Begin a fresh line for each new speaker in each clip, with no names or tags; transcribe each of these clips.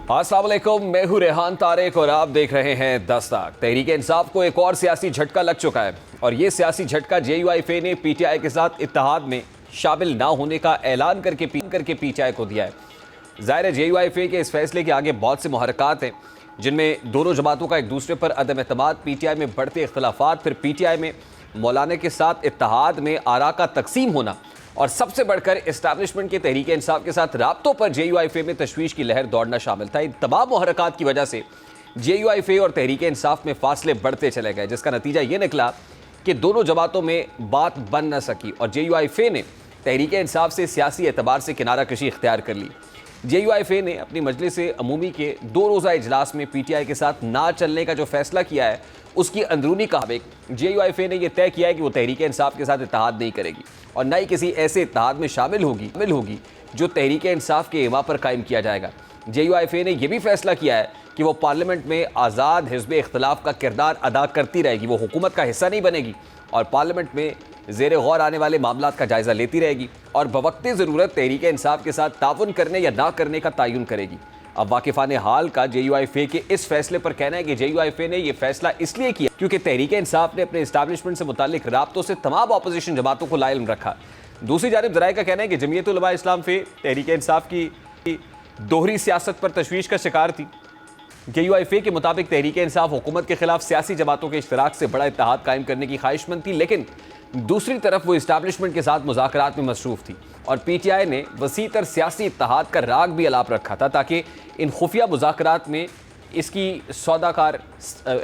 अस्सलाम वालेकुम, मैं हूं रेहान तारिक और आप देख रहे हैं दस्तक। तहरीक इंसाफ को एक और सियासी झटका लग चुका है और ये सियासी झटका JUIFA ने PTI के साथ इत्तेहाद में शामिल ना होने का ऐलान करके PTI को दिया है। ज़ाहिर है JUIFA के इस फैसले के आगे बहुत से मुहर्रिकात हैं जिनमें दोनों जमातों का एक दूसरे पर अदम एतमाद, PTI में बढ़ते इख्तलाफात, फिर PTI में मौलाना के साथ इत्तेहाद में आरा का तकसीम होना और सबसे बढ़कर इस्टेब्लिशमेंट के तहरीक इंसाफ के साथ राब्तों पर JUIFA में तशवीश की लहर दौड़ना शामिल था। इन तमाम मुहर्रिकात की वजह से JUIFA और तहरीक इंसाफ में फासले बढ़ते चले गए, जिसका नतीजा ये निकला कि दोनों जमातों में बात बन न सकी और JUIFA ने तहरीक इंसाफ से सियासी एतबार से किनारा कशी इख्तियार कर ली। JUIFA ने अपनी मजलिस अमूमी के 2 रोज़ा इजलास में PTI के साथ ना चलने का जो फैसला किया है, उसकी अंदरूनी कहानी JUIFA ने यह तय किया है कि वो तहरीक इंसाफ के साथ इत्तेहाद नहीं करेगी और न ही किसी ऐसे इत्तेहाद में शामिल होगी जो तहरीक इंसाफ के इमा पर कायम किया जाएगा। JUIFA ने यह भी फैसला किया है कि वो पार्लियामेंट में आज़ाद हिज़्ब इख्तिलाफ का किरदार अदा करती रहेगी, वो हुकूमत का हिस्सा नहीं बनेगी और पार्लियामेंट में ज़ेर गौर आने वाले मामलात का जायज़ा लेती रहेगी और बवक्ते ज़रूरत तहरीक इंसाफ के साथ ताउन करने या ना करने का तयन करेगी। अब वाकिफ़ान हाल का JUIFA के इस फैसले पर कहना है कि JUIFA ने यह फैसला इसलिए किया क्योंकि तहरीक इंसाफ ने अपने इस्टेब्लिशमेंट से मुताल्लिक राब्तों से तमाम अपोजिशन जमातों को लाइल्म रखा। दूसरी जानिब ज़राए का कहना है कि जमीयत उलमा इस्लाम फे तहरीक इंसाफ की दोहरी सियासत पर तशवीश का शिकार थी। JUIFA के मुताबिक तहरीक इंसाफ हुकूमत के खिलाफ सियासी जमातों के इश्तराक से बड़ा इत्तेहाद कायम करने की ख्वाहिशमंद थी, लेकिन दूसरी तरफ वो इस्टेब्लिशमेंट के साथ मुज़ाकरात में मसरूफ़ थी और PTI ने वसीतर सियासी इत्तेहाद का राग भी अलाप रखा था ताकि इन खुफिया मुज़ाकरात में इसकी सौदाकार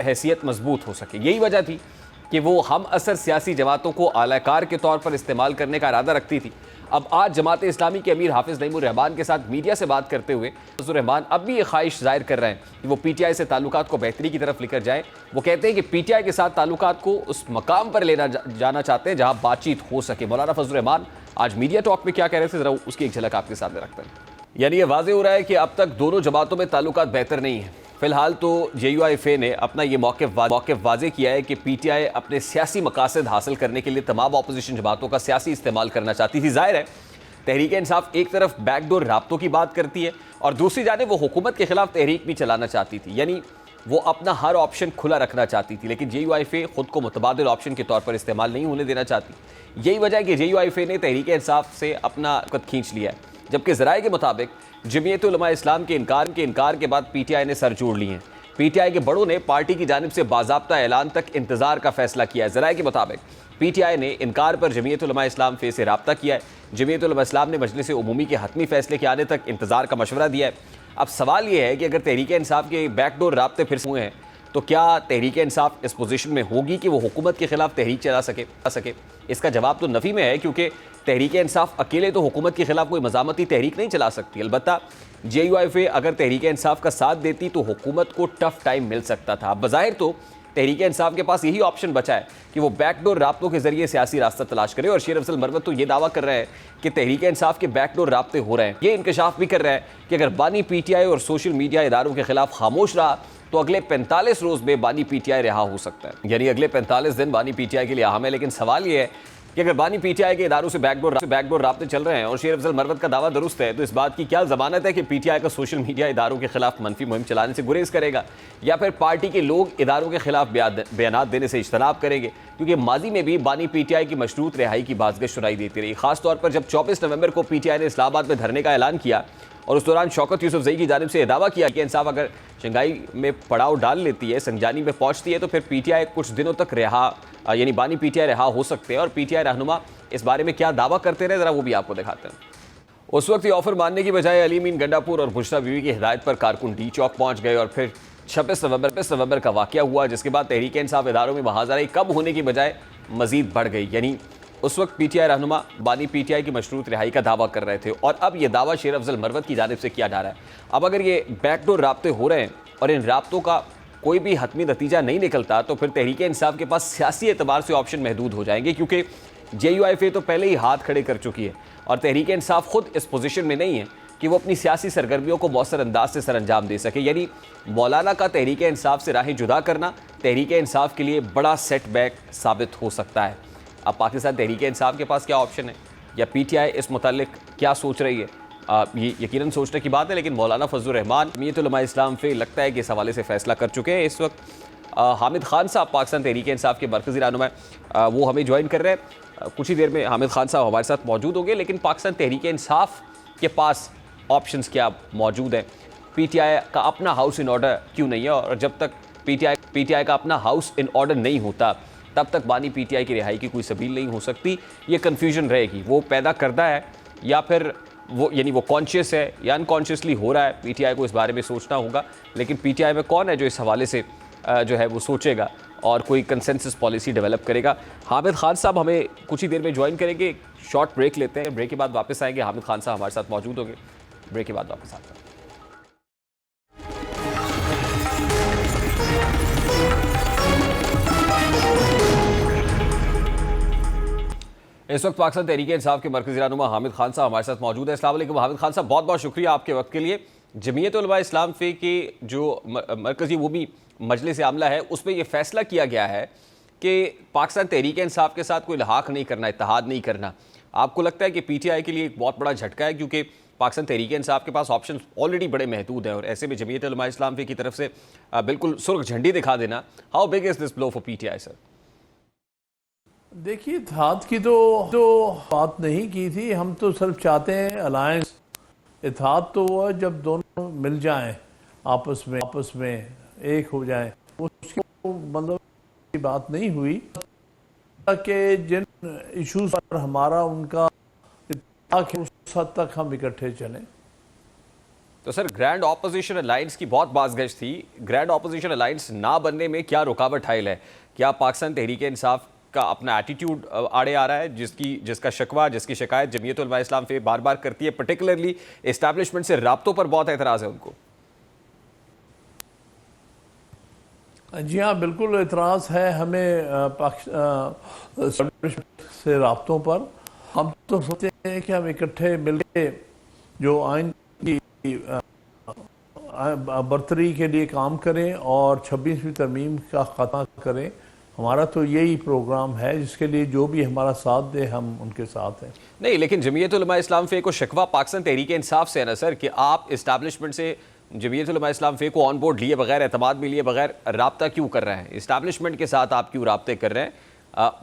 हैसियत मजबूत हो सके। यही वजह थी कि वो हम असर सियासी जमातों को आलाकार के तौर पर इस्तेमाल करने का इरादा रखती थी। अब आज जमात इस्लामी के अमीर हाफिज़ नईमुर्रहमान के साथ मीडिया से बात करते हुए रहमान अब भी ये ख्वाहिश ज़ाहिर कर रहे हैं कि वो PTI से ताल्लुकात को बेहतरी की तरफ लेकर जाएँ। वो कहते हैं कि PTI के साथ ताल्लुकात को उस मकाम पर लेना जाना चाहते हैं जहाँ बातचीत हो सके। मौलाना फजल रहमान आज मीडिया टॉक में क्या कह रहे थे, ज़रा उसकी एक झलक आपके सामने रखते हैं। यानी ये वाज़ेह हो रहा है कि अब तक दोनों जमातों में ताल्लुकात बेहतर नहीं है। फ़िलहाल तो JUIFA ने अपना ये मौक़िफ़ वाज़ेह किया है कि PTI अपने सियासी मकासद हासिल करने के लिए तमाम अपोजिशन जमातों का सियासी इस्तेमाल करना चाहती थी। ज़ाहिर है तहरीक इंसाफ एक तरफ बैकडोर राब्तों की बात करती है और दूसरी जानिब वो हुकूमत के खिलाफ तहरीक भी चलाना चाहती थी, यानी वो अपना हर ऑप्शन खुला रखना चाहती थी, लेकिन JUIFA खुद को मुतबादिल ऑप्शन के तौर पर इस्तेमाल नहीं होने देना चाहती। यही वजह है कि JUIFA ने तहरीक इंसाफ से अपना वक़्त खींच लिया है, जबकि ज़राए के मुताबिक जमीयत उलमा इस्लाम के इनकार के बाद PTI ने सर जोड़ लिए हैं। PTI के बड़ों ने पार्टी की जानिब से बाज़ाब्ता ऐलान तक इंतज़ार का फैसला किया है। ज़राए के मुताबिक PTI ने इनकार पर जमीयत उलमा इस्लाम फे से रब्ता किया है। जमीयत उलमा इस्लाम ने मजलिस उमूमी के हतमी फैसले के आने तक इंतज़ार का मशवरा दिया है। अब सवाल यह है कि अगर तहरीक इंसाफ के बैकडोर राब्ते फिर से हुए हैं तो क्या तहरीक इंसाफ इस पोजीशन में होगी कि वो हुकूमत के खिलाफ तहरीक चला सके? इसका जवाब तो नफ़ी में है, क्योंकि तहरीक इंसाफ अकेले तो हुकूमत के खिलाफ कोई मज़ामती तहरीक नहीं चला सकती। अलबत्ता JUIFA अगर तहरीक इंसाफ का साथ देती तो हुकूमत को टफ टाइम मिल सकता था। बज़ाहिर तो तहरीक इंसाफ के पास यही ऑप्शन बचा है कि वो बैकडोर राब्तों के जरिए सियासी रास्ता तलाश करे और शेर अफजल मरवत तो ये दावा कर रहे हैं कि तहरीक इंसाफ के बैकडोर राब्ते हो रहे हैं। ये इंकशाफ भी कर रहा है कि अगर बानी PTI और सोशल मीडिया इदारों के खिलाफ खामोश रहा तो अगले 45 रोज़ में बानी PTI रिहा हो सकता है, यानी अगले 45 दिन बानी PTI के लिए अहम है। लेकिन सवाल ये है कि अगर बानी PTI के इदारों से बैकडोर राब्ते चल रहे हैं और शेर अफजल मरवत का दावा दुरुस्त है, तो इस बात की क्या ज़मानत है कि PTI का सोशल मीडिया इदारों के खिलाफ मनफी मुहिम चलाने से गुरेज करेगा या फिर पार्टी के लोग इदारों के खिलाफ बयानात देने से इज्तनाब करेंगे? क्योंकि माजी में भी बानी PTI की मशरूत रिहाई की बाज़गश सुनाई देती रही, खासतौर पर जब 24 नवंबर को PTI ने इस्लामाबाद में धरने का ऐलान किया और उस दौरान शौकत यूसुफजई की जानिब से यह दावा किया कि इंसाफ अगर शंघाई में पड़ाव डाल लेती है, संजानी में पहुंचती है, तो फिर PTI कुछ दिनों तक यानी बानी PTI रिहा हो सकते हैं। और PTI रहनुमा इस बारे में क्या दावा करते रहे, ज़रा वो भी आपको दिखाते हैं। उस वक्त ये ऑफर मानने की बजाय अली मीन गंडापुर और बुशरा बीवी की हिदायत पर कारकुन D चौक पहुंच गए और फिर 26 नवंबर का वाक़या हुआ, जिसके बाद तहरीक इंसाफ इदारों में महाजराई कम होने की बजाय मज़ीद बढ़ गई। यानी उस वक्त PTI रहनुमा बानी PTI की मशरूत रिहाई का दावा कर रहे थे और अब ये दावा शेर अफजल मरवत की जानिब से किया जा रहा है। अब अगर ये बैकडोर राब्ते हो रहे हैं और इन राब्तों का कोई भी हतमी नतीजा नहीं निकलता तो फिर तहरीक इंसाफ के पास सियासी एतबार से ऑप्शन महदूद हो जाएंगे, क्योंकि JUIFA तो पहले ही हाथ खड़े कर चुकी है और तहरीक इंसाफ खुद इस पोजीशन में नहीं है कि वो अपनी सियासी सरगर्मियों को मौसर अंदाज से सर अंजाम दे सके। यानी मौलाना का तहरीक इंसाफ से राहें जुदा करना तहरीक इंसाफ के लिए बड़ा सेटबैक साबित हो सकता है। अब पाकिस्तान तहरीक इंसाफ के पास क्या ऑप्शन है या PTI इस मुतालिक क्या सोच रही है, ये यकीनन सोचने की बात है, लेकिन मौलाना फजलुर रहमान जमीयत उलमा इस्लाम पे लगता है कि इस हवाले से फैसला कर चुके हैं। इस वक्त हामिद खान साहब पाकिस्तान तहरीक इंसाफ के मरकज़ी रहनुमा वो हमें ज्वाइन कर रहे हैं। कुछ ही देर में हामिद खान साहब हमारे साथ मौजूद होंगे। लेकिन पाकिस्तान तहरीक इंसाफ के पास ऑप्शंस क्या मौजूद हैं? पीटीआई का अपना हाउस इन ऑर्डर क्यों नहीं है? और जब तक पीटीआई का अपना हाउस इन ऑर्डर नहीं होता तब तक बानी पीटीआई की रिहाई की कोई सबील नहीं हो सकती। ये कन्फ्यूजन रहेगी, वो पैदा करता है या फिर वो यानी वो कॉन्शियस है या अनकॉन्शियसली हो रहा है। पीटीआई को इस बारे में सोचना होगा। लेकिन पीटीआई में कौन है जो इस हवाले से जो है वो सोचेगा और कोई कंसेंसस पॉलिसी डेवलप करेगा? हामिद खान साहब हमें कुछ ही देर में ज्वाइन करेंगे। शॉर्ट ब्रेक लेते हैं, ब्रेक के बाद वापस आएंगे। हामिद खान साहब हमारे साथ मौजूद होंगे। ब्रेक के बाद वापस आते हैं। इस वक्त पाकिस्तान तहरीक इंसाफ के मरकज़ी रहनुमा हामिद खान साहब हमारे साथ मौजूद है। अस्सलाम वालेकुम हामिद खान साहब, बहुत बहुत शुक्रिया आपके वक्त के लिए। जमीयत उलमा इस्लाम फ़े के जो मरकज़ी वो भी मजलिस आमला है, उस पर यह फ़ैसला किया गया है कि पाकिस्तान तहरीक इंसाफ के साथ कोई लहाक नहीं करना, इत्तेहाद नहीं करना। आपको लगता है कि पीटीआई के लिए एक बहुत बड़ा झटका है, क्योंकि पाकिस्तान तहरीक इंसाफ के पास ऑप्शन ऑलरेडी बड़े महदूद हैं और ऐसे में जमीयत उलमा इस्लाम फ़े की तरफ से बिल्कुल सुर्ख झंडी दिखा देना, how big is this blow for PTI sir?
देखिए, इत्तेहाद की तो बात नहीं की थी। हम तो सिर्फ चाहते हैं अलायंस। इत्तेहाद तो वो है जब दोनों मिल जाएं, आपस में एक हो जाएं। उसकी मतलब की बात नहीं हुई कि जिन इश्यूज पर हमारा उनका इत्तेफाक है उस हद तक हम इकट्ठे चलें।
तो सर, ग्रैंड ऑपोजिशन अलायंस की बहुत बाज़गश थी। ग्रैंड ऑपोजिशन अलायंस ना बनने में क्या रुकावट हाइल है? क्या पाकिस्तान तहरीक इंसाफ का अपना एटीट्यूड आड़े आ रहा है, जिसका शिकवा, जिसकी शिकायत जमीयत उलमा इस्लाम फ़े बार बार करती है? पर्टिकुलरली एस्टैब्लिशमेंट से राब्तों पर बहुत एतराज़ है उनको।
जी हाँ, बिल्कुल एतराज़ है हमें पाकिस्तान से राब्तों पर। हम तो सोचते हैं कि हम इकट्ठे मिलकर जो आइन की बरतरी के लिए काम करें और 26वीं तरमीम का ख़त्मा करें। हमारा तो यही प्रोग्राम है, जिसके लिए जो भी हमारा साथ दे हम उनके साथ हैं।
नहीं, लेकिन जमीयत उलमा इस्लाम फ़े को शिकवा पाकिस्तान तहरीक इंसाफ से है ना सर, कि आप इस्टेब्लिशमेंट से जमीयत उलमा इस्लाम फ़े को ऑन बोर्ड लिए बगैर, एतमाद में लिए बगैर राब्ता क्यों कर रहे हैं? इस्टेब्लिशमेंट के साथ आप क्यों राब्ते कर रहे हैं?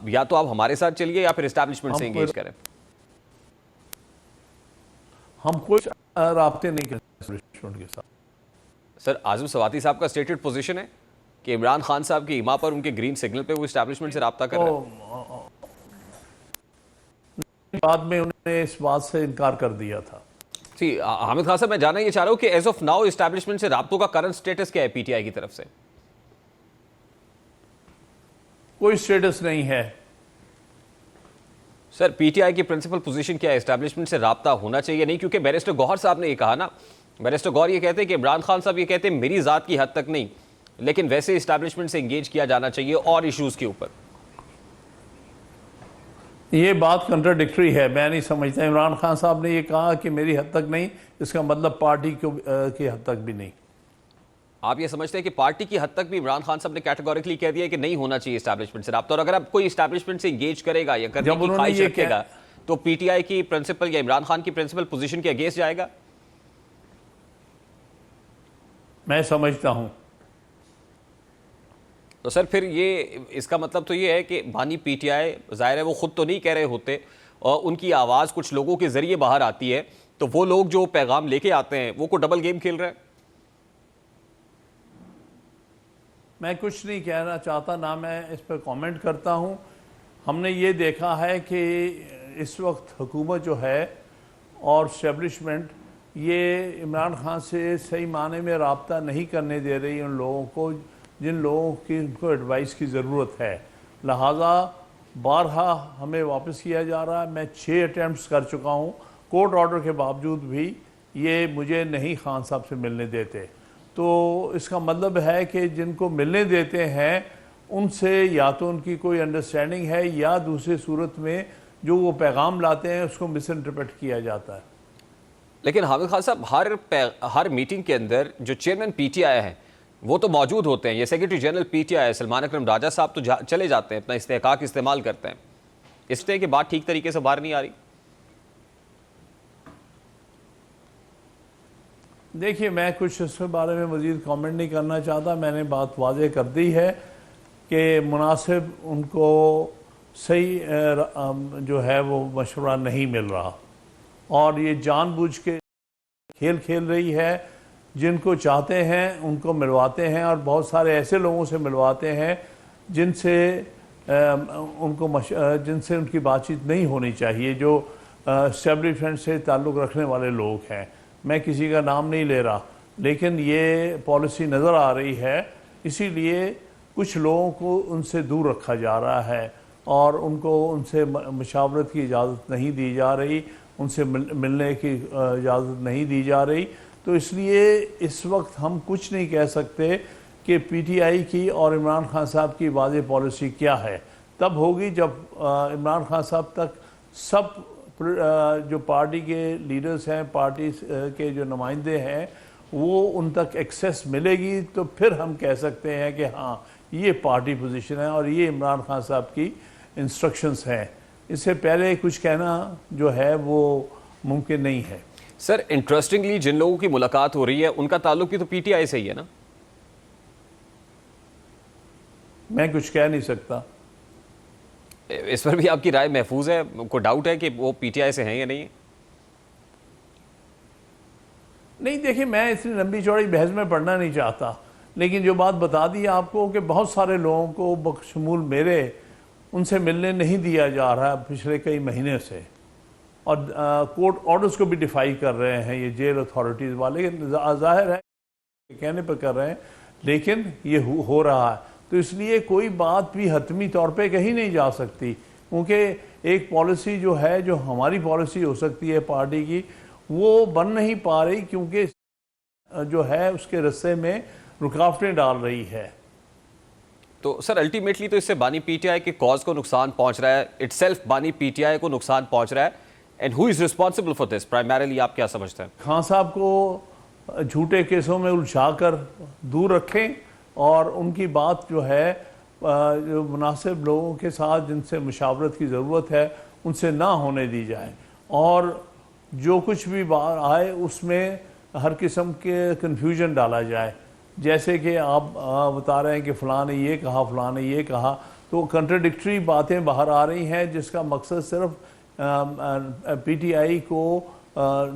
या तो आप हमारे साथ चलिए या फिर इस्टेब्लिशमेंट से इंगेज करें।
हम कोई राब्ते नहीं करते इस्टेब्लिशमेंट के साथ।
सर, आज़म सवाती साहब का स्टेटेड पोजीशन है कि इमरान खान साहब की इमा पर उनके ग्रीन सिग्नल पे वो इस्टेब्लिशमेंट से राब्ता कर रहे हैं।
बाद में उन्होंने इस बात से इनकार कर दिया था।
जी हामिद खान साहब, मैं जानना ये चाह रहा हूँ कि एज ऑफ नाउ इस्टेब्लिशमेंट से राब्तों का करंट स्टेटस क्या है पीटीआई की तरफ से?
कोई स्टेटस नहीं है
सर। पीटीआई की प्रिंसिपल पोजीशन क्या है? इस्टेब्लिशमेंट से राब्ता होना चाहिए नहीं? क्योंकि बैरिस्टर गौहर साहब ने ये कहा ना, बैरिस्टर गौहर ये कहते हैं कि इमरान खान साहब ये कहते हैं मेरी ज़ात की हद तक नहीं, लेकिन वैसे इस्टेब्लिशमेंट से इंगेज किया जाना चाहिए और इश्यूज के ऊपर।
ये बात कंट्राडिक्टरी है, मैं नहीं समझता। इमरान खान साहब ने ये कहा कि मेरी हद तक नहीं, इसका मतलब पार्टी की हद तक भी नहीं।
आप ये समझते हैं कि पार्टी की हद तक भी इमरान खान साहब ने कैटेगोरिकली कह दिया कि नहीं होना चाहिए इस्टेब्लिशमेंट से राब्ता, और अगर आप कोई इस्टेब्लिशमेंट से इंगेज करेगा या करने की ख्वाहिश रखेगा तो पीटीआई की प्रिंसिपल या इमरान खान की प्रिंसिपल पोजीशन के अगेंस्ट जाएगा?
मैं समझता हूं।
तो सर फिर ये इसका मतलब तो ये है कि बानी पीटीआई, ज़ाहिर है वो खुद तो नहीं कह रहे होते और उनकी आवाज़ कुछ लोगों के ज़रिए बाहर आती है, तो वो लोग जो पैगाम लेके आते हैं वो को डबल गेम खेल रहे हैं।
मैं कुछ नहीं कहना चाहता, ना मैं इस पर कमेंट करता हूं। हमने ये देखा है कि इस वक्त हुकूमत जो है और इस्टेब्लिशमेंट ये इमरान खान से सही माने में राब्ता नहीं करने दे रही उन लोगों को जिन लोगों की उनको एडवाइस की ज़रूरत है। लिहाजा बारहा हमें वापस किया जा रहा है। मैं 6 अटैम्प्ट्स कर चुका हूँ, कोर्ट ऑर्डर के बावजूद भी ये मुझे नहीं खान साहब से मिलने देते। तो इसका मतलब है कि जिनको मिलने देते हैं उनसे या तो उनकी कोई अंडरस्टैंडिंग है या दूसरी सूरत में जो वो पैगाम लाते हैं उसको मिस इंटरप्रेट किया जाता है।
लेकिन हामिद खान साहब, हर मीटिंग के अंदर जो चेयरमैन पीटीआई हैं वो तो मौजूद होते हैं। ये सेक्रेटरी जनरल पीटीआई सलमान अकरम राजा साहब तो चले जाते हैं, अपना इस्तेहकाक इस्तेमाल करते हैं। इस तरह की बात ठीक तरीके से बाहर नहीं आ रही।
देखिए, मैं कुछ इसके बारे में मज़ीद कमेंट नहीं करना चाहता। मैंने बात वाज़े कर दी है कि मुनासिब उनको सही जो है वो मशवरा नहीं मिल रहा, और ये जानबूझ के खेल खेल रही है। जिनको चाहते हैं उनको मिलवाते हैं, और बहुत सारे ऐसे लोगों से मिलवाते हैं जिनसे जिनसे उनकी बातचीत नहीं होनी चाहिए, जो एस्टेब्लिशमेंट से ताल्लुक़ रखने वाले लोग हैं। मैं किसी का नाम नहीं ले रहा, लेकिन ये पॉलिसी नज़र आ रही है, इसीलिए कुछ लोगों को उनसे दूर रखा जा रहा है और उनको उनसे मशावरत की इजाज़त नहीं दी जा रही, उनसे मिलने की इजाज़त नहीं दी जा रही। तो इसलिए इस वक्त हम कुछ नहीं कह सकते कि पीटीआई की और इमरान खान साहब की वाज़ेह पॉलिसी क्या है। तब होगी जब इमरान खान साहब तक सब जो पार्टी के लीडर्स हैं, पार्टी के जो नुमाइंदे हैं, वो उन तक एक्सेस मिलेगी, तो फिर हम कह सकते हैं कि हाँ, ये पार्टी पोजीशन है और ये इमरान खान साहब की इंस्ट्रक्शंस हैं। इससे पहले कुछ कहना जो है वो मुमकिन नहीं है।
सर, इंटरेस्टिंगली जिन लोगों की मुलाकात हो रही है उनका ताल्लुक भी तो पीटीआई से ही है ना?
मैं कुछ कह नहीं सकता।
इस पर भी आपकी राय महफूज है? कोई डाउट है कि वो पीटीआई से हैं या नहीं?
नहीं, देखिए, मैं इतनी लंबी चौड़ी बहस में पढ़ना नहीं चाहता, लेकिन जो बात बता दी आपको कि बहुत सारे लोगों को बशमूल मेरे उनसे मिलने नहीं दिया जा रहा है पिछले कई महीने से, और कोर्ट ऑर्डर्स को भी डिफाई कर रहे हैं ये जेल अथॉरिटीज़ वाले। ज़ाहिर है कहने पर कर रहे हैं, लेकिन ये हो रहा है। तो इसलिए कोई बात भी हतमी तौर पे कही नहीं जा सकती, क्योंकि एक पॉलिसी जो है, जो हमारी पॉलिसी हो सकती है पार्टी की, वो बन नहीं पा रही, क्योंकि जो है उसके रस्ते में रुकावटें डाल रही है।
तो सर, अल्टीमेटली तो इससे बानी पीटीआई के कॉज को नुकसान पहुंच रहा है, इटसेल्फ बानी पीटीआई को नुकसान पहुंच रहा है, and who is responsible for this primarily? आप क्या समझते हैं?
खान साहब को झूठे केसों में उलझाकर दूर रखें, और उनकी बात जो है जो मुनासिब लोगों के साथ जिनसे मुशावरत की ज़रूरत है उनसे ना होने दी जाए, और जो कुछ भी बात आए उसमें हर किस्म के कन्फ्यूजन डाला जाए। जैसे कि आप बता रहे हैं कि फ़लाँ ने ये कहा, फ़लाँ ने ये कहा, तो कंट्राडिक्टरी बातें बाहर आ रही हैं, जिसका मकसद सिर्फ पीटीआई को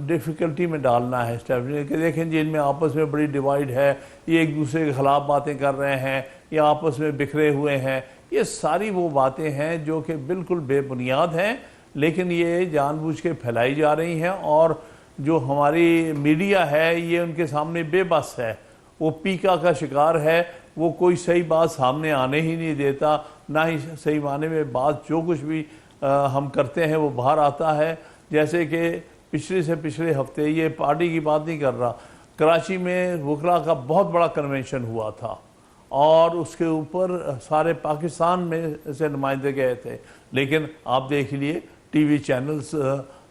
डिफ़िकल्टी में डालना है। कि देखें जी, इनमें आपस में बड़ी डिवाइड है, ये एक दूसरे के ख़िलाफ़ बातें कर रहे हैं, ये आपस में बिखरे हुए हैं। ये सारी वो बातें हैं जो कि बिल्कुल बेबुनियाद हैं, लेकिन ये जानबूझ के फैलाई जा रही हैं, और जो हमारी मीडिया है ये उनके सामने बेबस है, वो पीका का शिकार है। वो कोई सही बात सामने आने ही नहीं देता, ना ही सही माने में बात जो कुछ भी हम करते हैं वो बाहर आता है। जैसे कि पिछले हफ्ते, ये पार्टी की बात नहीं कर रहा, कराची में वकला का बहुत बड़ा कन्वेंशन हुआ था, और उसके ऊपर सारे पाकिस्तान में से नुमाइंदे गए थे, लेकिन आप देख लिए टीवी चैनल्स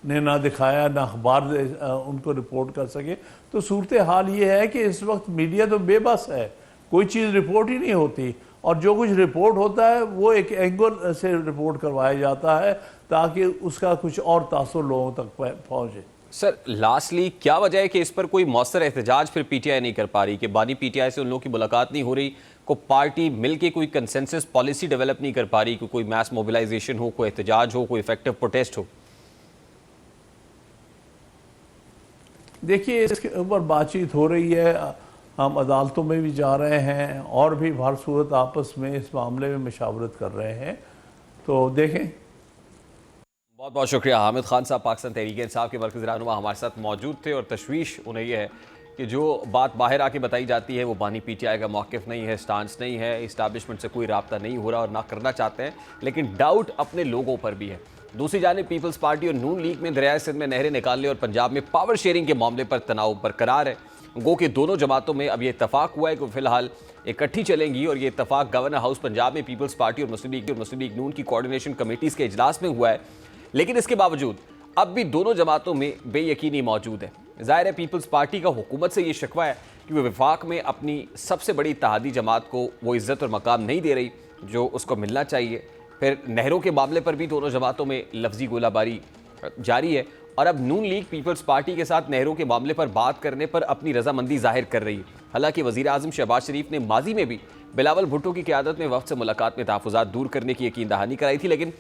ने ना दिखाया, ना अखबार उनको रिपोर्ट कर सके। तो सूरत हाल ये है कि इस वक्त मीडिया तो बेबस है, कोई चीज़ रिपोर्ट ही नहीं होती, और जो कुछ रिपोर्ट होता है वो एक एंगल से रिपोर्ट करवाया जाता है ताकि उसका कुछ और तासुर लोगों तक पहुँचे।
सर, लास्टली क्या वजह है कि इस पर कोई मौसर एहतजाज फिर पीटीआई नहीं कर पा रही, कि बानी पीटीआई से उन लोगों की मुलाकात नहीं हो रही, को पार्टी मिल के कोई कंसेंसस पॉलिसी डेवलप नहीं कर पा रही, कि कोई मैस मोबिलाइजेशन हो, कोई एहतजाज हो, कोई इफेक्टिव प्रोटेस्ट हो?
देखिए, इसके ऊपर बातचीत हो रही है, हम अदालतों में भी जा रहे हैं, और भी हर सूरत आपस में इस मामले में मशावरत कर रहे हैं। तो देखें।
बहुत बहुत शुक्रिया। हामिद खान साहब पाकिस्तान तहरीक इंसाफ के मरकज़ी रहनुमा हमारे साथ मौजूद थे, और तशवीश उन्हें यह है कि जो बात बाहर आके बताई जाती है वो बानी पीटीआई का मौक़िफ़ नहीं है, स्टांस नहीं है, इस्टेब्लिशमेंट से कोई रब्ता नहीं हो रहा और ना करना चाहते हैं, लेकिन डाउट अपने लोगों पर भी है। दूसरी जानिब पीपल्स पार्टी और नून लीग में दरियाए सिंध में नहरें निकालने और पंजाब में पावर शेयरिंग के मामले पर तनाव बरकरार है। गो कि दोनों जमातों में अब ये इत्तफाक हुआ है कि फिलहाल इकट्ठी चलेंगी, और ये इत्तफाक गवर्नर हाउस पंजाब में पीपल्स पार्टी और मुस्लिम लीग नून की कोऑर्डिनेशन कमेटीज़ के इजलास में हुआ है। लेकिन इसके बावजूद अब भी दोनों जमातों में बेयकीनी मौजूद है। ज़ाहिर है पीपल्स पार्टी का हुकूमत से ये शिकवा है कि वो वफाक में अपनी सबसे बड़ी इत्तेहादी जमात को वो इज़्ज़त और मकाम नहीं दे रही जो उसको मिलना चाहिए। फिर नहरों के मामले पर भी दोनों जमातों में लफ्ज़ी गोलाबारी जारी है, और अब नून लीग पीपल्स पार्टी के साथ नहरों के मामले पर बात करने पर अपनी रजामंदी जाहिर कर रही है। हालांकि वजीर आजम शहबाज शरीफ ने माजी में भी बिलावल भुट्टो की क़यादत में वफ्द से मुलाकात में तहफ़्फ़ुज़ात दूर करने की यकीन दहानी कराई थी, लेकिन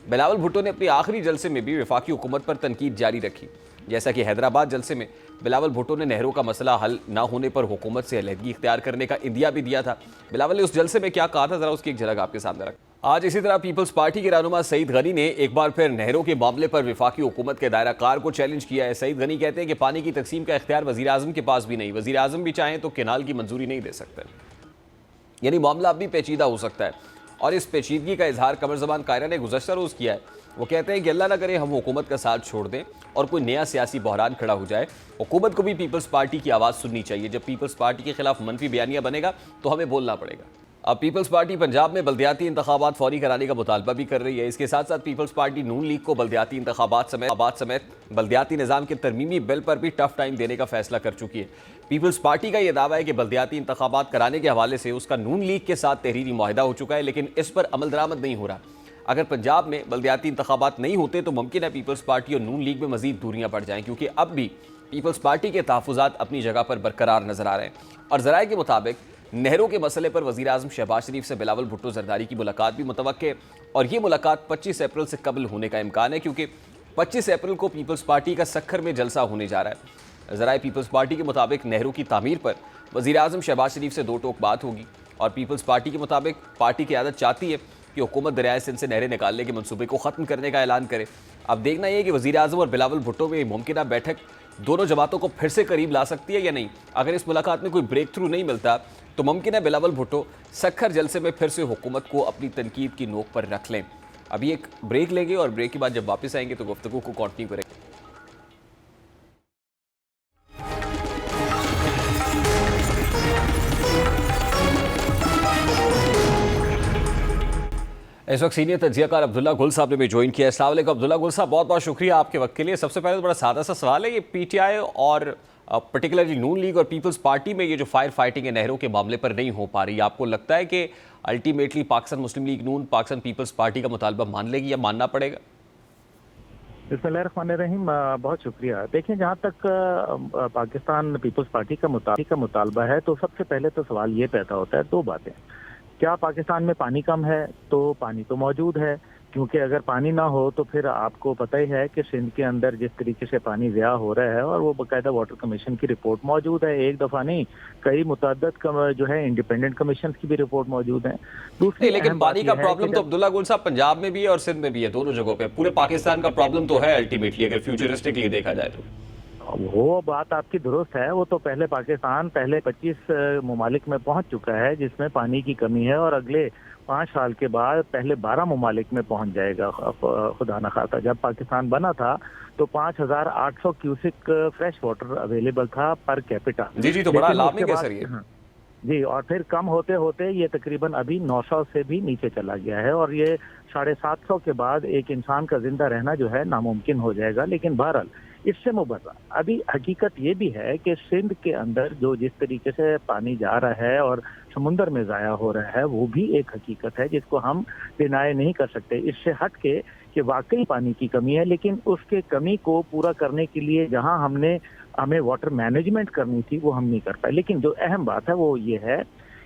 बिलावल भुट्टो ने अपने आखिरी जलसे में भी वफाकी हुकूमत पर तनकीद जारी रखी। जैसा कि हैदराबाद जलसे में बिलावल भुट्टो ने नहरों का मसला हल ना होने पर हुकूमत से अलहदगी इख्तियार करने का इंदिया भी दिया था। बिलावल ने उस जलसे में क्या कहा था, जरा उसकी एक झलक आपके सामने रखा। आज इसी तरह पीपल्स पार्टी के रहनुमा सईद गनी ने एक बार फिर नहरों के मामले पर वफाकी हुकूमत के दायरा कार को चैलेंज किया है। सईद गनी कहते हैं कि पानी की तकसीम का इख्तियार वजीर आजम के पास भी नहीं, वजीर आजम भी चाहें तो केनाल की मंजूरी नहीं दे सकते, यानी मामला अब भी पेचीदा हो सकता है। और इस पेचीदगी का इजहार कमर ज़मान कायरा ने गुज़श्ता रोज़ किया है। वो कहते हैं कि अल्लाह ना करे हम हुकूमत का साथ छोड़ दें और कोई नया सियासी बहरान खड़ा हो जाए। हुकूमत को भी पीपल्स पार्टी की आवाज़ सुननी चाहिए। जब पीपल्स पार्टी के खिलाफ मनफी बयानिया बनेगा तो हमें बोलना पड़ेगा। अब पीपल्स पार्टी पंजाब में बल्दियाती इंतखाबात फौरी कराने का मुतालबा भी कर रही है। इसके साथ साथ पीपल्स पार्टी नून लीग को बल्दियाती इंतखाबात समेत बल्दियाती निज़ाम के तरमीमी बिल पर भी टफ टाइम देने का फैसला कर चुकी है। पीपल्स पार्टी का यह दावा है कि बल्दियाती इंतखाबात कराने के हवाले से उसका नून लीग के साथ तहरीरी मुआहिदा हो चुका है, लेकिन इस पर अमल दरामद नहीं हो रहा। अगर पंजाब में बल्दियाती इंतखाबात नहीं होते तो मुमकिन है पीपल्स पार्टी और नून लीग में मजीद दूरियां बढ़ जाएं, क्योंकि अब भी पीपल्स पार्टी के तहफ़्फ़ुज़ात अपनी जगह पर बरकरार नजर आ रहे हैं। और ज़राए के मुताबिक नहरों के मसले पर वज़ीर आज़म शहबाज शरीफ से बिलावल भुट्टो ज़रदारी की मुलाकात भी मुतवक्के है, और ये मुलाकात 25 अप्रैल से कबल होने का इम्कान है, क्योंकि 25 अप्रैल को पीपल्स पार्टी का सक्खर में जलसा होने जा रहा है। ज़राए पीपल्स पार्टी के मुताबिक नहरों की तामीर पर वज़ीर आज़म शहबाज शरीफ से दो टोक बात होगी, और पीपल्स पार्टी के मुताबिक पार्टी की आदत चाहती है कि हुकूमत दरियाए सिंध से नहरें निकालने के मनसूबे को ख़त्म करने का ऐलान करे। अब देखना यह कि वज़ीर आज़म और बिलावल भुट्टो में मुमकिन बैठक दोनों जमातों को फिर से करीब ला सकती है या नहीं। अगर इस मुलाकात में कोई ब्रेक थ्रू नहीं मिलता तो मुमकिन है बिलावल भुट्टो सक्खर जलसे में फिर से हुकूमत को अपनी तनकीद की नोक पर रख लें। अभी एक ब्रेक लेंगे और ब्रेक के बाद जब वापस आएंगे तो गुफ्तगू को कंटिन्यू करेंगे। इस वक्त सीनियर तज्जियाकार अब्दुल्ला गुल साहब ने भी ज्वाइन किया है। अस्सलाम वालेकुम अब्दुल्ला गुल साहब, बहुत बहुत शुक्रिया आपके वक्त के लिए। सबसे पहले तो बड़ा सादा सा सवाल है, ये पीटीआई और पर्टिकुलरली नून लीग और पीपल्स पार्टी में ये जो फायर फाइटिंग है नहरों के मामले पर नहीं हो पा रही, आपको लगता है कि अल्टीमेटली पाकिस्तान मुस्लिम लीग नून पाकिस्तान पीपल्स पार्टी का मुतालबा मान लेगी या मानना पड़ेगा?
बिस्मिल्लाहिर्रहमानिर्रहीम, बहुत शुक्रिया। देखिए, जहाँ तक पाकिस्तान पीपल्स पार्टी का मुतालबा है तो सबसे पहले तो सवाल ये पैदा होता है, दो बातें। क्या पाकिस्तान में पानी कम है? तो पानी तो मौजूद है, क्योंकि अगर पानी ना हो तो फिर आपको पता ही है कि सिंध के अंदर जिस तरीके से पानी ज़िया हो रहा है, और वो बाकायदा वाटर कमीशन की रिपोर्ट मौजूद है। एक दफ़ा नहीं, कई मुतअद्दिद जो है इंडिपेंडेंट कमीशन की भी रिपोर्ट मौजूद है।
दूसरी लेकिन पानी का प्रॉब्लम तो अब्दुल्ला गुल साहब पंजाब में भी है और सिंध में भी है, दोनों जगहों पे। पूरे पाकिस्तान का प्रॉब्लम तो है अल्टीमेटली, अगर फ्यूचरिस्टिकली देखा जाए तो।
वो बात आपकी दुरुस्त है। वो तो पाकिस्तान पहले 25 ममालिक में पहुंच चुका है जिसमें पानी की कमी है, और अगले 5 साल के बाद पहले 12 ममालिक में पहुंच जाएगा खुदा न खास्ता। जब पाकिस्तान बना था तो 5800 क्यूसिक फ्रेश वाटर अवेलेबल था पर कैपिटा।
जी, तो बड़ा अलार्मिंग है सर ये।
जी, और फिर कम होते होते ये तकरीबन अभी 900 से भी नीचे चला गया है, और ये 750 के बाद एक इंसान का जिंदा रहना जो है नामुमकिन हो जाएगा। लेकिन बहरहाल इससे मुबर्रा अभी हकीकत ये भी है कि सिंध के अंदर जो जिस तरीके से पानी जा रहा है और समुंदर में ज़ाया हो रहा है, वो भी एक हकीकत है जिसको हम डिनाई नहीं कर सकते। इससे हट के कि वाकई पानी की कमी है, लेकिन उसके कमी को पूरा करने के लिए जहां हमें वाटर मैनेजमेंट करनी थी वो हम नहीं कर पाए। लेकिन जो अहम बात है वो ये है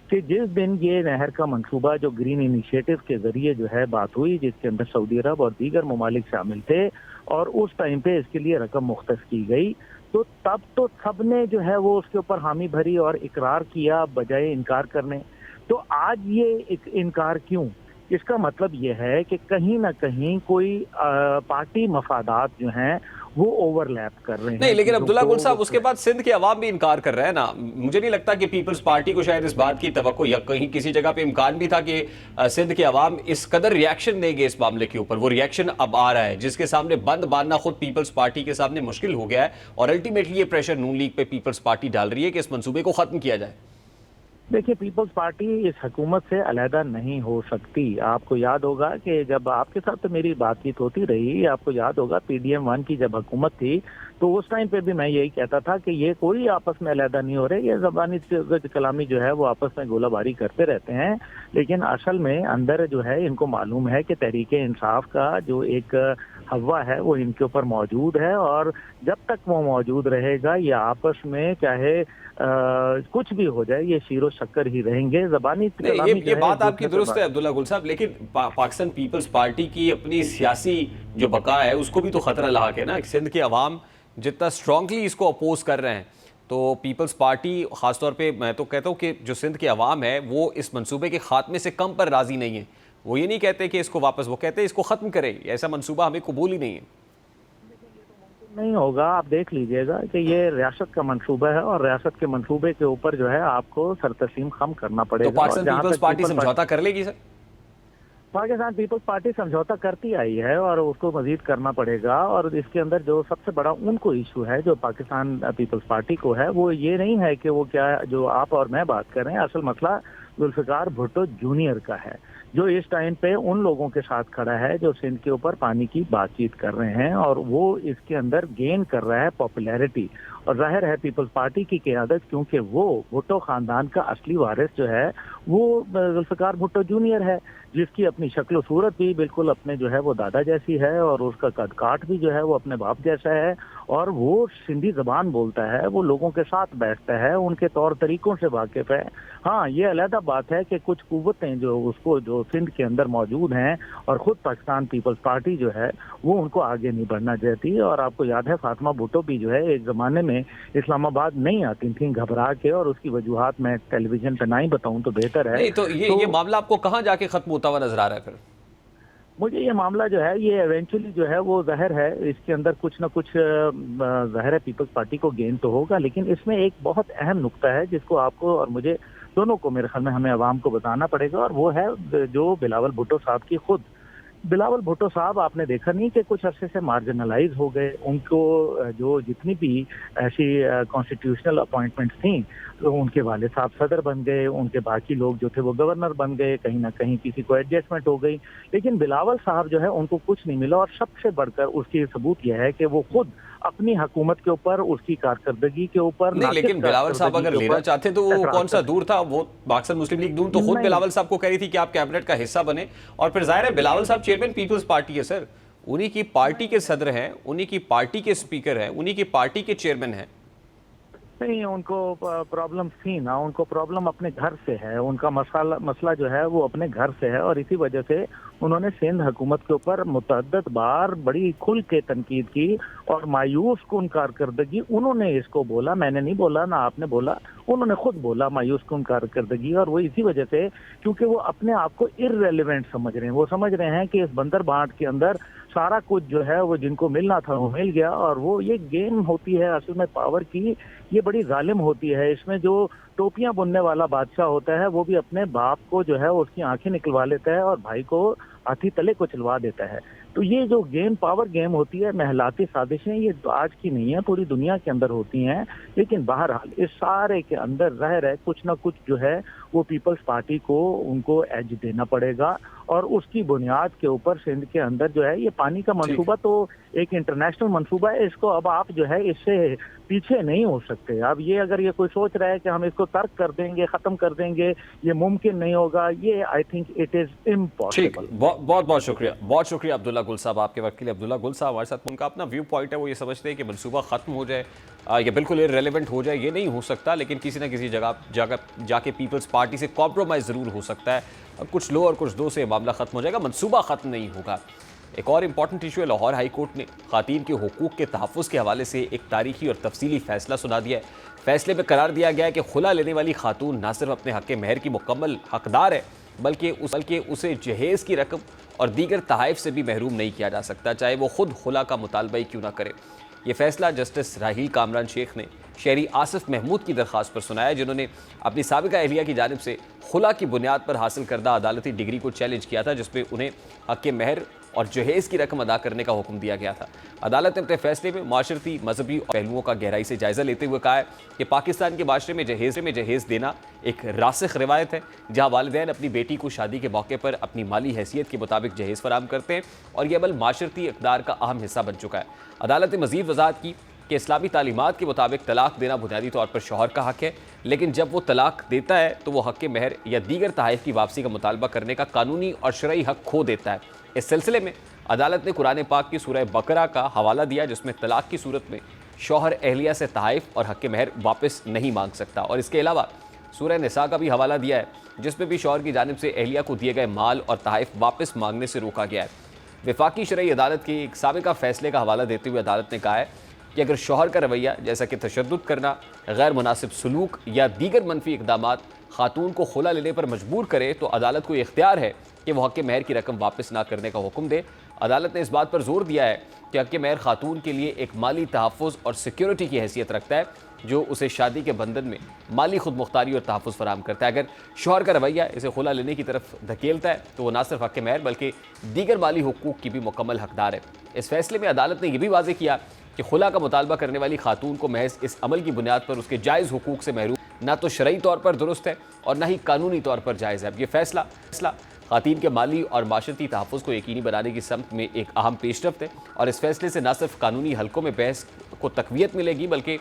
कि जिस दिन ये नहर का मंसूबा जो ग्रीन इनिशिएटिव के जरिए जो है बात हुई, जिसके अंदर सऊदी अरब और दीगर ममालिक शामिल थे, और उस टाइम पे इसके लिए रकम मुख्तस की गई, तो तब तो सबने जो है वो उसके ऊपर हामी भरी और इकरार किया बजाय इनकार करने। तो आज ये इनकार क्यों? इसका मतलब ये है कि कहीं ना कहीं कोई पार्टी मफादात जो हैं वो ओवरलैप कर रहे हैं।
नहीं, लेकिन अब्दुल्ला गुल साहब उसके बाद सिंध के अवाम भी इनकार कर रहे हैं ना। मुझे नहीं लगता कि पीपल्स पार्टी को शायद इस बात की तवक्को या कहीं किसी जगह पे इम्कान भी था कि सिंध के अवाम इस कदर रिएक्शन देंगे इस मामले के ऊपर। वो रिएक्शन अब आ रहा है जिसके सामने बंद बांधना खुद पीपल्स पार्टी के सामने मुश्किल हो गया है, और अल्टीमेटली ये प्रेशर नून लीग पे पीपल्स पार्टी डाल रही है कि इस मंसूबे को खत्म किया जाए।
देखिए, पीपल्स पार्टी इस हुकूमत से अलहदा नहीं हो सकती। आपको याद होगा कि जब आपके साथ तो मेरी बातचीत होती रही, आपको याद होगा PDM-1 की जब हुकूमत थी, तो उस टाइम पे भी मैं यही कहता था कि ये कोई आपस में अलहदा नहीं हो रहे, ये ज़बानी कलामी जो है वो आपस में गोलाबारी करते रहते हैं। लेकिन असल में अंदर जो है इनको मालूम है कि तहरीक इंसाफ का जो एक हवा है वो इनके ऊपर मौजूद है, और जब तक वो मौजूद रहेगा ये आपस में चाहे कुछ भी हो जाए, ये शीरो शक्कर ही रहेंगे। ज़बानी
नहीं,
कलामी
ये
जो है
बात
एक
आपकी
दूसरे पे
दुरुस्त है अब्दुल्ला गुल साहब, लेकिन पाकिस्तान पीपल्स पार्टी की अपनी सियासी जो बका है उसको भी तो खतरा लाक है ना। सिंध के अवाम जितना स्ट्रांगली इसको अपोज कर रहे हैं, तो पीपल्स पार्टी खासतौर पे मैं तो कहता हूँ कि जो सिंध के अवाम है वो इस मंसूबे के खात्मे से कम पर राजी नहीं है। वो ये नहीं कहते कि इसको वापस, वो कहते हैं इसको खत्म करें, ऐसा मंसूबा हमें कबूल ही नहीं है।
नहीं होगा। आप देख लीजिएगा कि ये रियासत का मंसूबा है, और रियासत के मंसूबे के ऊपर जो है आपको सरतस्लीम खम करना
तो
पड़ेगा। और
पाकिस्तान
जहाँ
पीपल्स
तक
पार्टी समझौता कर लेगी सर?
पाकिस्तान पीपल्स पार्टी समझौता करती आई है और उसको मजीद करना पड़ेगा। और इसके अंदर जो सबसे बड़ा उनको इशू है जो पाकिस्तान पीपल्स पार्टी को है, वो ये नहीं है कि वो क्या जो आप और मैं बात कर रहे हैं। असल मसला जुल्फिकार भुट्टो जूनियर का है, जो इस टाइम पे उन लोगों के साथ खड़ा है जो सिंध के ऊपर पानी की बातचीत कर रहे हैं, और वो इसके अंदर गेन कर रहा है पॉपुलैरिटी। और जाहिर है पीपल्स पार्टी की क़यादत, क्योंकि वो भुट्टो खानदान का असली वारिस जो है वो जुल्फिकार भुट्टो जूनियर है, जिसकी अपनी शक्ल सूरत भी बिल्कुल अपने जो है वो दादा जैसी है, और उसका कद काठ भी जो है वो अपने बाप जैसा है, और वो सिंधी जबान बोलता है, वो लोगों के साथ बैठता है, उनके तौर तरीकों से वाकिफ है। हाँ, ये अलहदा बात है कि कुछ कुव्वतें जो उसको जो सिंध के अंदर मौजूद हैं, और खुद पाकिस्तान पीपल्स पार्टी जो है वो उनको आगे नहीं बढ़ना चाहती। और आपको याद है फातिमा भुट्टो भी जो है एक जमाने में इस्लामाबाद नहीं आती थी घबरा के, और उसकी वजूहात मैं टेलीविजन पे ना ही बताऊं तो बेहतर है।
नहीं तो ये मामला आपको कहाँ जाके खत्म होता हुआ नजर आ रहा है फिर?
मुझे ये मामला जो है ये इवेंचुअली जो है वो जाहिर है इसके अंदर कुछ ना कुछ जाहिर है पीपल्स पार्टी को गेन तो होगा, लेकिन इसमें एक बहुत अहम नुक्ता है जिसको आपको और मुझे दोनों को मेरे ख्याल में हमें आवाम को बताना पड़ेगा, और वो है जो बिलावल भुट्टो साहब की खुद। बिलावल भुट्टो साहब आपने देखा नहीं कि कुछ अरसे से मार्जिनलाइज हो गए, उनको जो जितनी भी ऐसी कॉन्स्टिट्यूशनल अपॉइंटमेंट्स थी, तो उनके वाले साहब सदर बन गए, उनके बाकी लोग जो थे वो गवर्नर बन गए, कहीं ना कहीं किसी को एडजस्टमेंट हो गई, लेकिन बिलावल साहब जो है उनको कुछ नहीं मिला। और सबसे बढ़कर उसकी सबूत यह है कि वो खुद अपनी हुकूमत के ऊपर, उसकी कारकर्दगी के ऊपर,
नहीं, लेकिन बिलावल साहब अगर लेना चाहते तो वो कौन सा दूर था, वो पाकिस्तान मुस्लिम लीग नून तो खुद बिलावल साहब को कह रही थी कि आप कैबिनेट का हिस्सा बने। और फिर जाहिर है बिलावल साहब चेयरमैन पीपल्स पार्टी है सर, उन्हीं की पार्टी के सदर हैं, उन्हीं की पार्टी के स्पीकर हैं, उन्हीं की पार्टी के चेयरमैन हैं।
नहीं, उनको प्रॉब्लम थी ना, उनको प्रॉब्लम अपने घर से है, उनका मसला जो है वो अपने घर से है, और इसी वजह से उन्होंने सिंध हुकूमत के ऊपर मुतअद्दिद बार बड़ी खुल के तनकीद की, और मायूस कुन कारकर्दगी उन्होंने इसको बोला, मैंने नहीं बोला ना आपने बोला, उन्होंने खुद बोला मायूस कुन कारकर्दगी। और वो इसी वजह से, क्योंकि वो अपने आप को इररेलेवेंट समझ रहे हैं, वो समझ रहे हैं कि इस बंदर बांट के अंदर सारा कुछ जो है वो जिनको मिलना था वो मिल गया। और वो ये गेम होती है असल में पावर की, ये बड़ी जालिम होती है। इसमें जो टोपियां बुनने वाला बादशाह होता है वो भी अपने बाप को जो है उसकी आंखें निकलवा लेता है और भाई को हाथी तले को चलवा देता है। तो ये जो गेम पावर गेम होती है, महलाती साजिशें, ये तो आज की नहीं है, पूरी दुनिया के अंदर होती हैं। लेकिन बहरहाल इस सारे के अंदर जाहिर है कुछ ना कुछ जो है वो पीपल्स पार्टी को उनको एज देना पड़ेगा, और उसकी बुनियाद के ऊपर सिंध के अंदर जो है ये पानी का मंसूबा तो एक इंटरनेशनल मंसूबा है, इसको अब आप जो है इससे पीछे नहीं हो सकते। अब ये अगर ये कोई सोच रहा है कि हम इसको तर्क कर देंगे, खत्म कर देंगे, ये मुमकिन नहीं होगा, ये I think it is impossible.
बहुत बहुत शुक्रिया अब्दुल्ला गुल साहब, आपके वक्त के लिए। अब्दुल्ला गुल साहब हमारे साथ, उनका अपना व्यू पॉइंट है, वो ये समझते हैं कि मंसूबा खत्म हो जाए या बिल्कुल इररिलेवेंट हो जाए, ये नहीं हो सकता, लेकिन किसी ना किसी जगह जाके पीपल्स पार्टी से कॉम्प्रोमाइज़ ज़रूर हो सकता है। कुछ लो और कुछ दो से मामला खत्म हो जाएगा, मंसूबा खत्म नहीं होगा। एक और इंपॉर्टेंट इशू है, लाहौर हाई कोर्ट ने खातीन के हुकूक के तहफ़्फ़ुज़ के हवाले से एक तारीखी और तफसीली फैसला सुना दिया है। फैसले में करार दिया गया है कि खुला लेने वाली खातून न सिर्फ अपने हक़ महर की मुकम्मल हकदार है, बल्कि उसे जहेज़ की रकम और दीगर तहाइफ से भी महरूम नहीं किया जा सकता, चाहे वो खुद खुला का मुतालबा ही क्यों ना करे। ये फैसला जस्टिस राहील कामरान शेख ने शहरी आसिफ महमूद की दरख्वास्त पर सुनाया, जिन्होंने अपनी साबिका अहलिया की जानिब से खुला की बुनियाद पर हासिल करदा अदालती डिग्री को चैलेंज किया था, जिसमें उन्हें हक़ महर और जहेज़ की रकम अदा करने का हुक्म दिया गया था। अदालत ने अपने फैसले में माशरती, मजहबी पहलुओं का गहराई से जायजा लेते हुए कहा है कि पाकिस्तान के माशरे में जहेज़ देना एक रासिख रिवायत है, जहाँ वालिदैन अपनी बेटी को शादी के मौके पर अपनी माली हैसियत के मुताबिक जहेज़ फराहम करते हैं और यह अमल माशरती इक़दार का अहम हिस्सा बन चुका है। अदालत ने मज़ीद वज़ाहत की कि इस्लामी तालीमात के मुताबिक तलाक देना बुनियादी तौर पर शौहर का हक है, लेकिन जब वो तलाक देता है तो वो हक़ के महर या दीगर तहाइफ की वापसी का मुतालबा करने का कानूनी और शरई हक़ खो देता है। इस सिलसिले में अदालत ने कुरान पाक की सूरह बकरा का हवाला दिया, जिसमें तलाक की सूरत में शौहर अहलिया से तहाइफ और हक़ के महर वापस नहीं मांग सकता, और इसके अलावा सूरह निसा का भी हवाला दिया है, जिसमें भी शौहर की जानिब से अहलिया को दिए गए माल और तहाइफ वापस मांगने से रोका गया है। वफाकी शरई अदालत के एक साबिका फैसले का हवाला देते हुए अदालत ने कहा है कि अगर शौहर का रवैया जैसा कि तशद्दुद करना, गैर मुनासिब सलूक या दीगर मनफी इक़दामात खातून को खुला लेने पर मजबूर करे तो अदालत को इख्तियार है कि वह हक़ महर की रकम वापस ना करने का हुक्म दे। अदालत ने इस बात पर जोर दिया है कि हक़ महर खातून के लिए एक माली तहफ़्फ़ुज़ और सिक्योरिटी की हैसियत रखता है, जो उसे शादी के बंधन में माली खुद मुख्तारी और तहफ़्फ़ुज़ फराहम करता है। अगर शौहर का रवैया इसे खुला लेने की तरफ धकेलता है तो वह ना सिर्फ हक़ महर बल्कि दीगर माली हुकूक की भी मुकम्मल हकदार है। इस फैसले में अदालत ने यह भी वाज़ेह किया कि खुला का मुतालबा करने वाली खातून को महज इस अमल की बुनियाद पर उसके जायज़ हुकूक से महरूम ना तो शरई तौर पर दुरुस्त है और ना ही कानूनी तौर पर जायज़ है। अब ये फैसला ख़ातीन के माली और माशरती तहफ़्फ़ुज़ को यकीनी बनाने की समत में एक अहम पेशरफ्त है, और इस फैसले से न सिर्फ कानूनी हलकों में बहस को तक़वियत मिलेगी बल्कि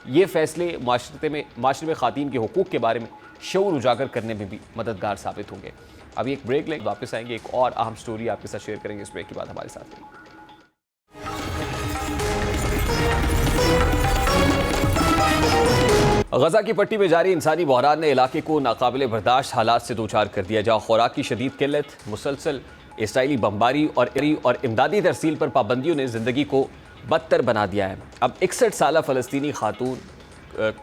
ये फैसले माशरे में ख़ातीन के हुकूक के बारे में शऊर उजागर करने में भी मददगार साबित होंगे। अभी एक ब्रेक लें, वापस आएंगे, एक और अहम स्टोरी आपके साथ शेयर करेंगे। इस ब्रेक के बाद हमारे साथ रहिए। गजा की पट्टी में जारी इंसानी बहरान ने इलाके को नाकाबिले बर्दाश्त हालात से दो चार कर दिया, जहाँ खुराक की शदीद किल्लत, मुसलसल इसराइली बमबारी और इमदादी तरसील पर पाबंदियों ने ज़िंदगी को बदतर बना दिया है। अब 61 साला फ़लस्तीनी खातून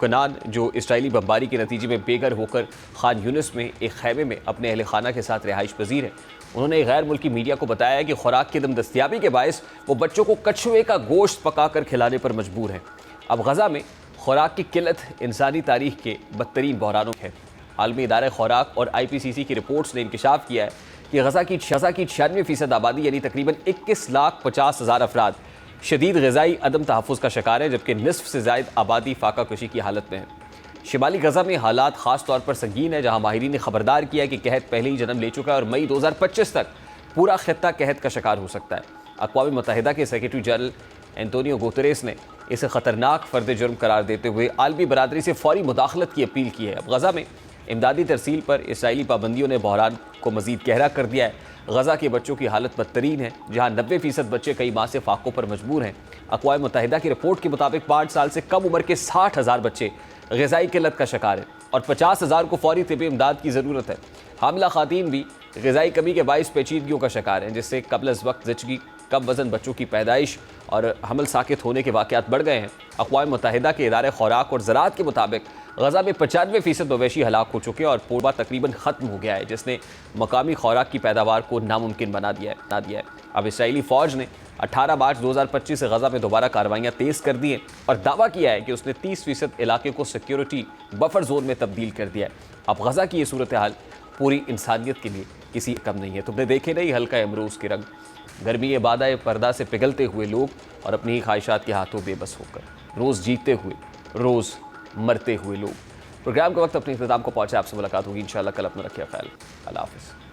कनान, जो इसराइली बमबारी के नतीजे में बेघर होकर खान यूनिस में एक खैमे में अपने अहल खाना के साथ रिहाइश पजीर है, उन्होंने गैर मुल्की मीडिया को बताया कि खुराक की दम दस्तियाबी के बायस वो बच्चों को कछुए का गोश्त पकाकर खिलाने पर मजबूर हैं। अब गजा में खुराक की किल्लत इंसानी तारीख के बदतरीन बहरानों है। आलमी इदारे खुराक और IPCC की रिपोर्ट्स ने इंकशाफ किया है कि गजा की 96% आबादी यानी तकरीबन 21,50,000 अफराद शदीद ग़िज़ाई अदम तहफ़्फ़ुज़ का शिकार है, जबकि निसफ से ज़ायद आबादी फाका कशी की हालत में है। शिमाली गजा में हालात ख़ास तौर पर संगीन है, जहाँ माहिरीन ने खबरदार किया कि कहत पहले ही जन्म ले चुका है और मई 2025 तक पूरा खित्ता कहत का शिकार हो सकता है। अक़वाम मुत्तहिदा के सेक्रेटरी जनरल एंटोनियो गुतेरेस ने इसे ख़तरनाक फ़र्द जुर्म करार देते हुए आलमी बरादरी से फ़ौरी मुदाखलत की अपील की है। अब गजा में इमदादी तरसील पर इसराइली पाबंदियों ने बहरान को मज़ीद गहरा कर दिया है। गजा के बच्चों की हालत बदतरीन है, जहाँ 90% बच्चे कई माह से फाकों पर मजबूर हैं। अक़वाम मुत्तहिदा की रिपोर्ट के मुताबिक 5 साल से कम उम्र के 60,000 बच्चे ग़िज़ाई किल्लत का शिकार है और 50,000 को फ़ौरी तिब्बी इमदाद की ज़रूरत है। हामिला ख़ातीन भी ग़िज़ाई कमी के बाइस पेचीदगियों का शिकार हैं, जिससे कबल अज़ वक्त ज़िचगी, कम वज़न बच्चों की पैदाइश और हमल साकित होने के वाक़यात बढ़ गए हैं। अक़वाम मुत्तहिदा के इदारे खुराक और ज़राअत के मुताबिक गजा में 95% मवेशी हलाक हो चुके हैं और पोरबा तकरीबन ख़त्म हो गया है, जिसने मकामी खुराक की पैदावार को नामुमकिन बना दिया है। अब इसराइली फ़ौज ने 18 मार्च 2025 से गजा में दोबारा कार्रवाइयाँ तेज़ कर दी हैं और दावा किया है कि उसने 30% इलाके को सिक्योरिटी बफर जोन में तब्दील कर दिया है। अब गजा की ये सूरत हाल पूरी इंसानियत के लिए किसी कम नहीं है। तुमने देखे नहीं हल्का अमरूज के रंग, गर्मी बादाए पर्दा से पिघलते हुए लोग और अपनी ही ख्वाहिशात के हाथों बेबस होकर, रोज़ जीते हुए रोज़ मरते हुए लोग। प्रोग्राम के वक्त अपने इख्तिताम को पहुँचा, आपसे मुलाकात होगी इंशाअल्लाह कल। अपना रखिए ख्याल। अल्लाह हाफ़िज़।